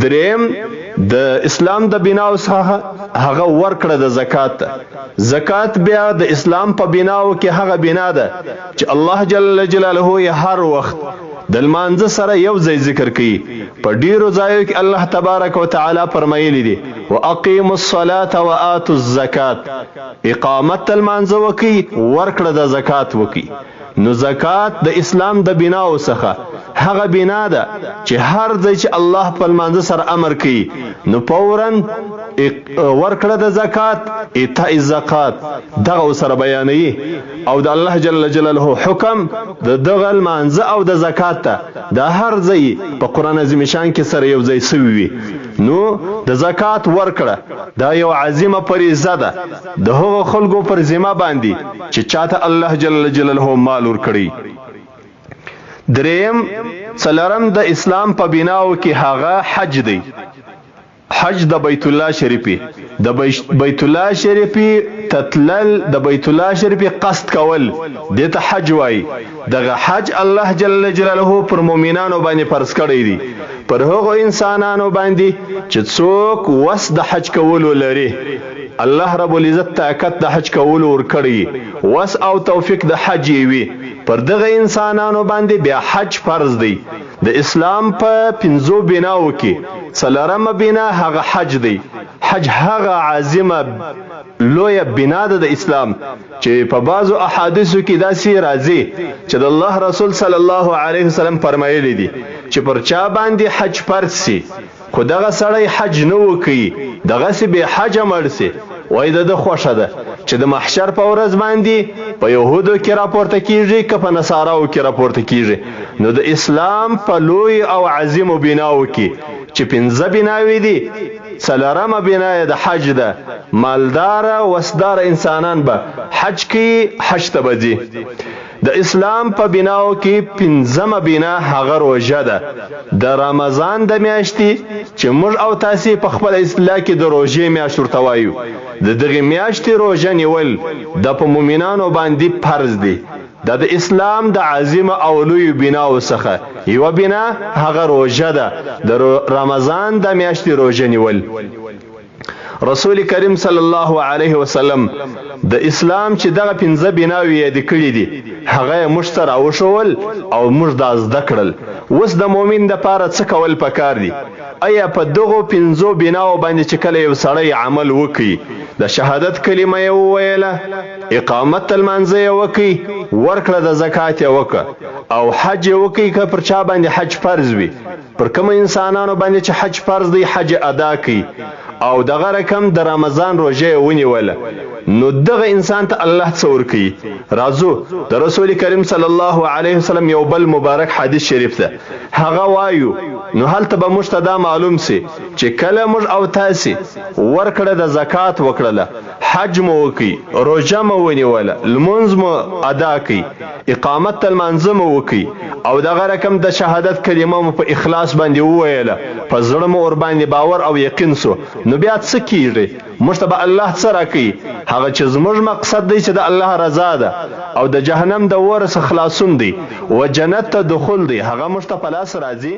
دریم د اسلام د بناو څخه هغه ورکړه د زکات. زکات بیا د اسلام په بناو کې هغه بنا ده چې الله جل جلاله یې هر وخت د لمانځه سره یو ځای ذکر کوي. په ډیرو ځایو کې الله تبارک وتعالى فرمایلی دي واقیموا الصلاة وآتوا الزکات، اقامت المانځه وکي، ورکړه د زکات وکي. نو زکات د اسلام د بناو څخه هغه بنا ده چې هر ځای چې الله په لمانځه سره امر کوي نو فورا ورکړه د زکات، ایتاء الزکات دغه سره بیانوي. او د الله جل جلاله حکم د دغه لمانځه او د زکات ته د هر ځای په قرآن عظیم شان کې سره یو ځای سوي وي. نو د زکات ورکړه دا یو عظیمه فریضه ده د هغو خلکو پر ذمه باندې چې چاته الله جل جلاله مال ورکړي. دریم څلورم د اسلام په بناو کې هغه حج دی. حج د بیت الله شریفی، د بیت الله شریفی تتلل، د بیت الله شریفی قصد کول دته حج وای. دغه حج الله جل جلاله پر مؤمنانو باندې فرض کړی دی، پر هغو انسانانو باندې چې څوک وس د حج کولو لري. الله رب العزت طاقت د حج کولو ورکړي، وس او توفیق د حج وي. پر دغه انسانانو باندې بیا حج فرض دی. د اسلام په 5 بناو کې څلورمه بنا هغه حج دی. حج هغه عظیمه لویه بنا ده د اسلام چې په بعضو احادیثو کې داسې راځي چې د الله رسول صلی الله علیه وسلم فرمایلی دي چې پر چا باندې حج فرض سي خو دغه سړی حج نه وکړي، دغسې بې حجه مړ سي، وایي د ده خوښه ده چې د محشر په ورځ باندې په یهودو کې راپورته کیږي که په نصاراو کې راپورته کیږي. نو د اسلام په لوی او عظیمو بناو کې چې 5 بناوي دي، څلورمه بنا د حج ده. مالدار وسدار انسانان به حج کې حج ته بځي. د اسلام په بناو کې 5مه بنا هغه روژه ده. د رمضان د میاشتې چې موږ او تاسې په خپل اصطلاح کې د روژې میاشت ورته وایو، د دغې میاشتې روژه نیول د په مؤمنانو باندې فرض دی. دا د اسلام د عظیمه او لوی بناو څخه یوه بنا هغه روژه ده، د رمضان د میاشتې روژه نیول. رسول کریم صلی الله علیه وسلم د اسلام چې دغه 5 بناوې یاد کړي دي هغه موږ ته راوښول او موږ دا زده کړل. اوس د مؤمن دپاره څه کول پکار دي؟ آیا په دغو 5 بناو باندې چې کله یو سړی عمل وکړي، د شهادت کلمه یې وویله، اقامت المنځه یې وکړي، ورکړه د زکات یې وکړه او حج یې وکړي، که پر چا باندې حج فرض وي، پر کوم انسانانو باندې چې حج فرض دی حج ادا کړي او دغه رقم د رمضان روژه ونیوله، نو دغه انسان ته الله څه ورکوي؟ راځو د رسول کریم صلی الله علیه وسلم یو بل مبارک حدیث شریف ده هغه وایو. نو هلته به موږ ته دا معلوم سي چې کله موږ او تاسې ورکړه د زکات وکړله، حج مو وکړي، روژه مو ونیوله، لمونځ مو ادا کړي، اقامت المنځه مو وکړي او دغه رقم د شهادت کلمه مو په اخلاص باندې وویله، په زړه مو ورباندې باور او یقین سو، نو بیا څه کیږي؟ موږ ته به الله څه راکوي؟ هغه چې زموږ مقصد دی چې د الله رضا ده او د جهنم د اور څخه خلاصون دی و جنت ته دخول دی، هغه موږ ته په لاس راځي.